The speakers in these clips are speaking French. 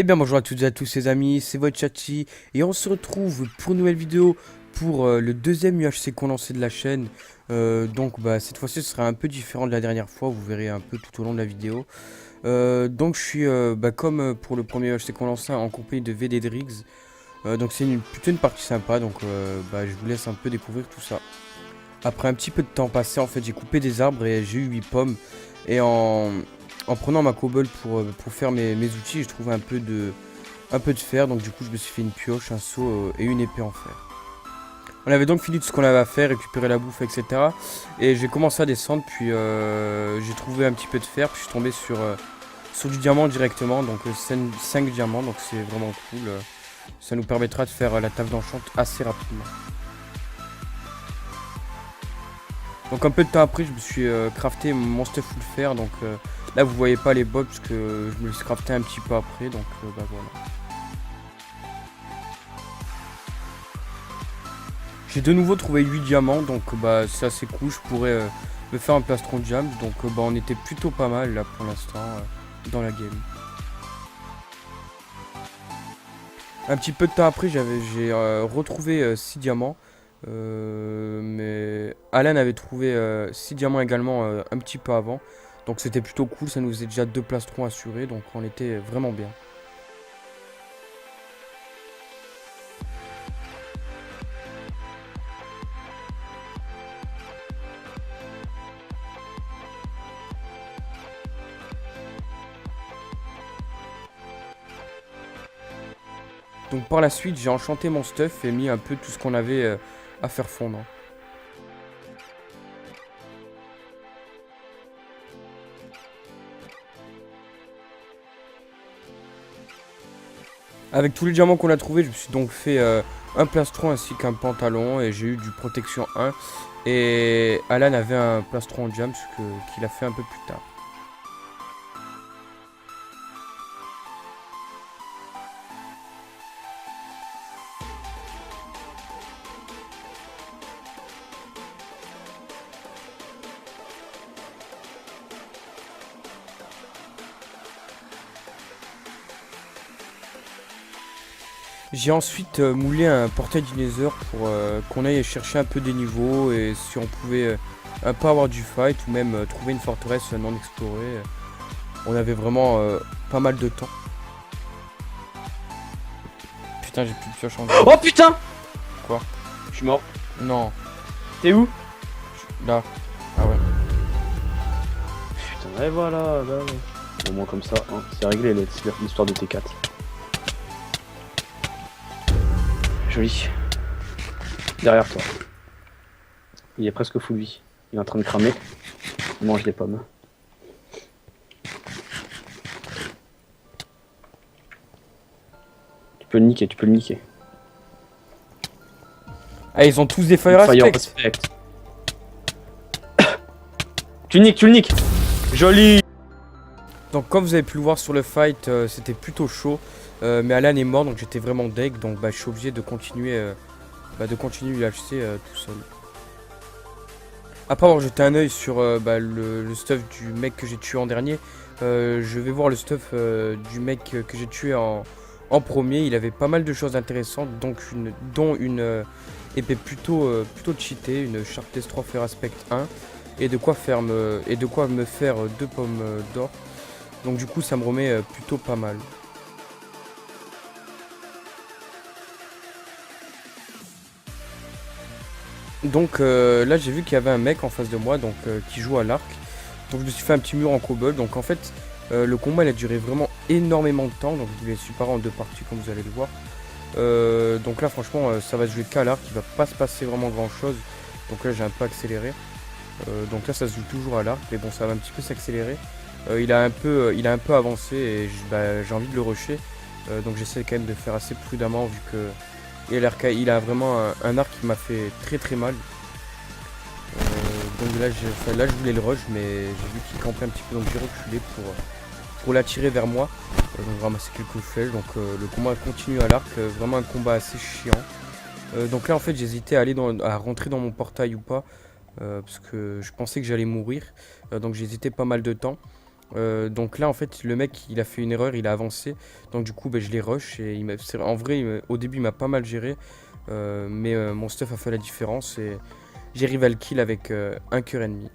Eh bien bonjour à toutes et à tous les amis, c'est votre Chachi et on se retrouve pour une nouvelle vidéo pour le deuxième UHC condensé de la chaîne. Cette fois-ci ce sera un peu différent de la dernière fois, vous verrez un peu tout au long de la vidéo. Donc je suis comme pour le premier UHC condensé en compagnie de VD Driggs. Donc c'est plutôt une partie sympa, donc je vous laisse un peu découvrir tout ça. Après un petit peu de temps passé, en fait j'ai coupé des arbres et j'ai eu 8 pommes. Et en prenant ma cobble pour faire mes outils, j'ai trouvé un peu de fer. Donc du coup je me suis fait une pioche, un seau et une épée en fer. On avait donc fini tout ce qu'on avait à faire, récupérer la bouffe, etc. Et j'ai commencé à descendre, puis j'ai trouvé un petit peu de fer, puis je suis tombé sur du diamant directement, donc 5 diamants, donc c'est vraiment cool. Ça nous permettra de faire la table d'enchant assez rapidement. Donc un peu de temps après, je me suis crafté mon stuff full fer. Donc là, vous voyez pas les bots parce que je me les suis crafté un petit peu après. Donc voilà. J'ai de nouveau trouvé 8 diamants. Donc c'est assez cool. Je pourrais me faire un plastron de jam. Donc on était plutôt pas mal là pour l'instant dans la game. Un petit peu de temps après, j'ai retrouvé 6 diamants. Mais Alan avait trouvé 6 diamants également un petit peu avant. Donc c'était plutôt cool, ça nous faisait déjà 2 plastrons assurés, donc on était vraiment bien. Donc par la suite, j'ai enchanté mon stuff et mis un peu tout ce qu'on avait à faire fondre. Avec tous les diamants qu'on a trouvés, je me suis donc fait un plastron ainsi qu'un pantalon et j'ai eu du protection 1. Et Alan avait un plastron en jam, qu'il a fait un peu plus tard. J'ai ensuite moulé un portail du Nether pour qu'on aille chercher un peu des niveaux et si on pouvait un peu avoir du fight ou même trouver une forteresse non explorée. On avait vraiment pas mal de temps. Putain, j'ai plus de pioche en jeu. Oh putain! Quoi? Je suis mort. Non, T'es où? là. Ah ouais. Putain, et voilà, là. Au moins comme ça, hein, c'est réglé l'histoire de T4. Joli. Derrière toi. Il est presque full vie. Il est en train de cramer. Il mange des pommes. Tu peux le niquer, tu peux le niquer. Ah, ils ont tous des fire aspect. Tu le niques. Joli. Donc comme vous avez pu le voir sur le fight, c'était plutôt chaud. Mais Alan est mort, donc j'étais vraiment deg. Donc je suis obligé de continuer l'UHC tout seul. Après avoir jeté un oeil sur le stuff du mec que j'ai tué en dernier, je vais voir le stuff du mec que j'ai tué en premier. Il avait pas mal de choses intéressantes, dont une épée plutôt cheatée, une Sharpness 3 Fair Aspect 1, et de quoi me faire 2 pommes d'or. Donc du coup ça me remet plutôt pas mal. Donc là j'ai vu qu'il y avait un mec en face de moi qui joue à l'arc. Donc je me suis fait un petit mur en cobble. Donc en fait le combat il a duré vraiment énormément de temps. Donc je vous l'ai séparé en 2 parties comme vous allez le voir. Donc là franchement ça va se jouer qu'à l'arc. Il va pas se passer vraiment grand chose. Donc là j'ai un peu accéléré. Donc là ça se joue toujours à l'arc. Mais bon ça va un petit peu s'accélérer. Il a un peu avancé et j'ai envie de le rusher. Donc j'essaie quand même de faire assez prudemment vu que il a vraiment un arc qui m'a fait très mal. Donc là je voulais le rush mais j'ai vu qu'il campait un petit peu donc j'ai reculé pour l'attirer vers moi. Donc ramasser quelques flèches. Donc le combat continue à l'arc, vraiment un combat assez chiant. Donc là en fait j'hésitais à rentrer dans mon portail ou pas. Parce que je pensais que j'allais mourir. Donc j'ai hésité pas mal de temps. Donc là en fait le mec il a fait une erreur, il a avancé. Donc du coup bah, je l'ai rush et en vrai au début il m'a pas mal géré. Mais mon stuff a fait la différence et j'ai rival kill avec un cœur ennemi.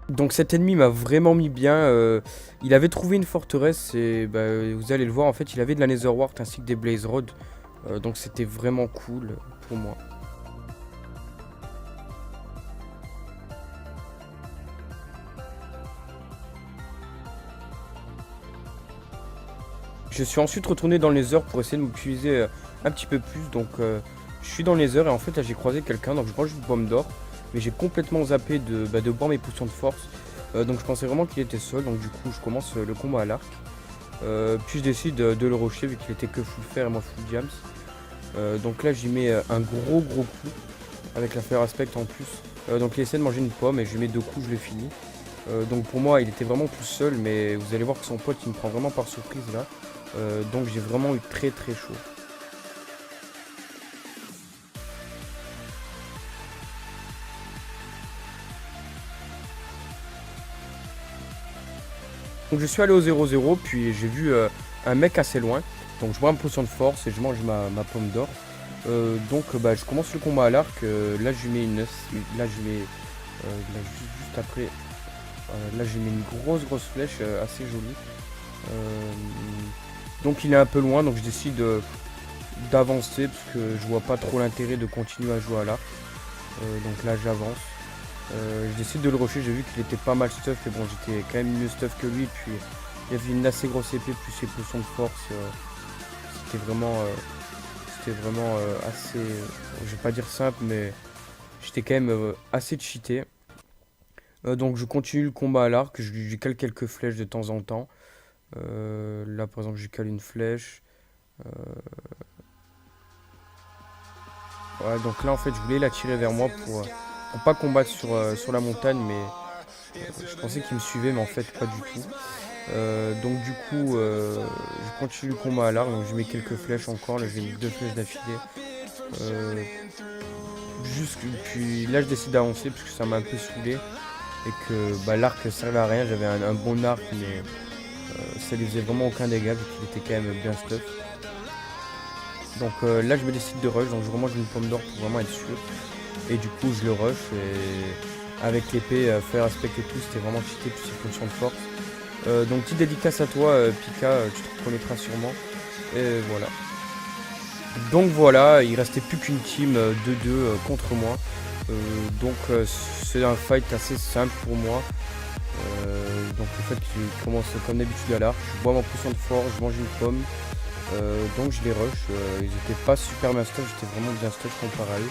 Donc cet ennemi m'a vraiment mis bien. Il avait trouvé une forteresse et bah, vous allez le voir en fait il avait de la Netherwart ainsi que des Blaze Rods. Donc c'était vraiment cool pour moi. Je suis ensuite retourné dans les heures pour essayer de m'utiliser un petit peu plus. Donc je suis dans les heures et en fait là j'ai croisé quelqu'un. Donc je mange une pomme d'or. Mais j'ai complètement zappé de boire mes potions de force. Donc je pensais vraiment qu'il était seul. Donc du coup je commence le combat à l'arc. Puis je décide de le rusher vu qu'il était que full fer et moi full diams. Donc là j'y mets un gros coup. Avec la fleur aspect en plus. Donc il essaie de manger une pomme et je lui mets 2 coups, je le finis. Donc pour moi il était vraiment tout seul. Mais vous allez voir que son pote il me prend vraiment par surprise là. Donc j'ai vraiment eu très chaud. Donc je suis allé au 0-0 puis j'ai vu un mec assez loin. Donc je bois une potion de force et je mange ma pomme d'or. Donc bah, je commence le combat à l'arc. Là je lui mets une... Là je mets... là, juste après... là j'ai mis une grosse flèche assez jolie. Donc il est un peu loin, donc je décide d'avancer parce que je vois pas trop l'intérêt de continuer à jouer à l'arc. Donc là j'avance. Je décide de le rusher, j'ai vu qu'il était pas mal stuff et bon j'étais quand même mieux stuff que lui. Puis il y avait une assez grosse épée plus ses potions de force. C'était vraiment assez, je vais pas dire simple mais j'étais quand même assez cheaté. Donc je continue le combat à l'arc, je lui cale quelques flèches de temps en temps. Là par exemple je lui cale une flèche. Ouais, donc là en fait je voulais l'attirer vers moi pour pas combattre sur la montagne, mais je pensais qu'il me suivait mais en fait pas du tout. Donc du coup je continue le combat à l'arc, donc je mets quelques flèches encore, là j'ai mis 2 flèches d'affilée. Puis là je décide d'avancer parce que ça m'a un peu saoulé et que bah, l'arc servait à rien, j'avais un bon arc mais ça lui faisait vraiment aucun dégât vu qu'il était quand même bien stuff. Donc là je me décide de rush, donc je remange une pomme d'or pour vraiment être sûr. Et du coup je le rush et avec l'épée faire aspect et tout, c'était vraiment cheaté plus ses fonctions de force. Donc petite dédicace à toi Pika, tu te reconnaîtras sûrement. Et voilà. Donc voilà, il restait plus qu'une team 2-2 contre moi. Donc c'est un fight assez simple pour moi. Donc le fait que je commence comme d'habitude à l'arc, je bois ma potion de force, je mange une pomme. Donc je les rush, ils étaient pas super bien stuff, j'étais vraiment bien stuff comparé à eux.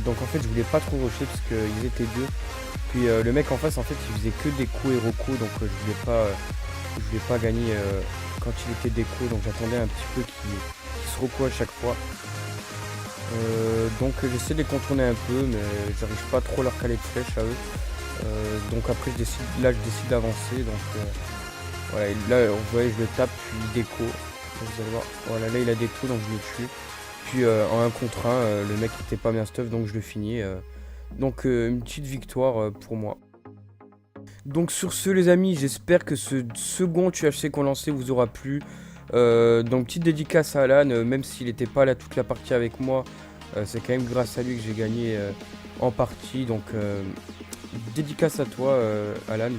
Donc en fait je voulais pas trop rusher parce qu'ils étaient deux. Puis le mec en face en fait il faisait que des coups et recos, donc je voulais pas gagner quand il était déco, donc j'attendais un petit peu qu'il se reco à chaque fois. Donc j'essaie de les contourner un peu mais j'arrive pas trop à leur caler de flèches à eux. Donc après je décide d'avancer, donc voilà, là vous voyez je le tape puis déco. Vous allez voir, voilà là il a déco donc je le tue. Puis en 1 contre 1 le mec était pas bien stuff donc je le finis. Donc une petite victoire pour moi. Donc sur ce les amis, j'espère que ce second UHC qu'on lançait vous aura plu. Donc petite dédicace à Alan, même s'il n'était pas là toute la partie avec moi, c'est quand même grâce à lui que j'ai gagné en partie. Donc dédicace à toi Alan.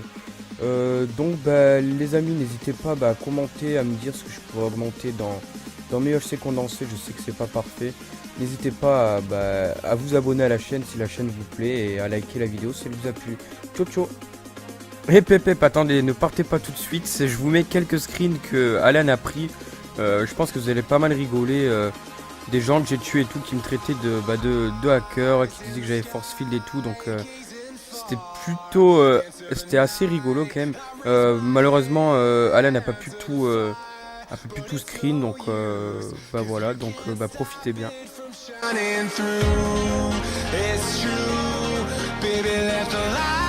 Donc bah, les amis n'hésitez pas à commenter, à me dire ce que je pourrais augmenter dans mes UHC condensés. Je sais que c'est pas parfait. N'hésitez pas à vous abonner à la chaîne si la chaîne vous plaît et à liker la vidéo si elle vous a plu. Ciao ciao. Et pépép, attendez, ne partez pas tout de suite, je vous mets quelques screens que Alan a pris. Je pense que vous allez pas mal rigoler. Des gens que j'ai tués et tout qui me traitaient de hacker, qui disaient que j'avais force field et tout. Donc c'était plutôt... c'était assez rigolo quand même. Malheureusement, Alan n'a pas pu tout screen. Donc voilà, donc profitez bien. Shining through, it's true, baby left alive.